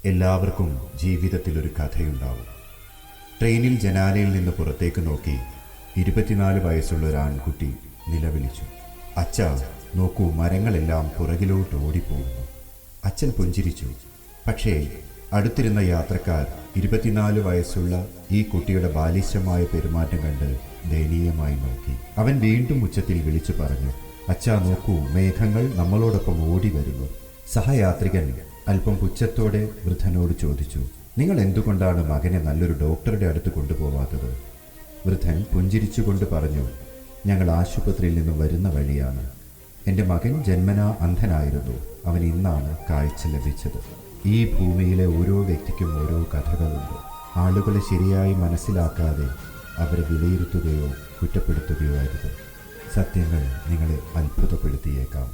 എല്ലാവർക്കും ജീവിതത്തിൽ ഒരു കഥയുണ്ടാവും. ട്രെയിനിൽ ജനാലയിൽ നിന്ന് പുറത്തേക്ക് നോക്കി 24 വയസ്സുള്ള ഒരു ആൺകുട്ടി നിലവിളിച്ചു, അച്ഛാ നോക്കൂ, മരങ്ങളെല്ലാം പുറകിലോട്ട് ഓടിപ്പോകുന്നു. അച്ഛൻ പുഞ്ചിരിച്ചു. പക്ഷേ അടുത്തിരുന്ന യാത്രക്കാർ 24 വയസ്സുള്ള ഈ കുട്ടിയുടെ ബാലിശമായ പെരുമാറ്റം കണ്ട് ദയനീയമായി നോക്കി. അവൻ വീണ്ടും ഉച്ചത്തിൽ വിളിച്ചു പറഞ്ഞു, അച്ഛാ നോക്കൂ, മേഘങ്ങൾ നമ്മളോടൊപ്പം ഓടി വരുന്നു. സഹയാത്രികൻ അല്പം പുച്ഛത്തോടെ വൃദ്ധനോട് ചോദിച്ചു, നിങ്ങൾ എന്തുകൊണ്ടാണ് മകനെ നല്ലൊരു ഡോക്ടറുടെ അടുത്ത് കൊണ്ടുപോവാത്തത്? വൃദ്ധൻ പുഞ്ചിരിച്ചുകൊണ്ട് പറഞ്ഞു, ഞങ്ങൾ ആശുപത്രിയിൽ നിന്നും വരുന്ന വഴിയാണ്. എൻ്റെ മകൻ ജന്മനാ അന്ധനായിരുന്നു. അവൻ ഇന്നാണ് കാഴ്ച ലഭിച്ചത്. ഈ ഭൂമിയിലെ ഓരോ വ്യക്തിക്കും ഓരോ കഥകളുണ്ട്. ആളുകളെ ശരിയായി മനസ്സിലാക്കാതെ അവരെ വിലയിരുത്തുകയോ കുറ്റപ്പെടുത്തുകയോ അരുത്. സത്യങ്ങൾ നിങ്ങളെ അത്ഭുതപ്പെടുത്തിയേക്കാം.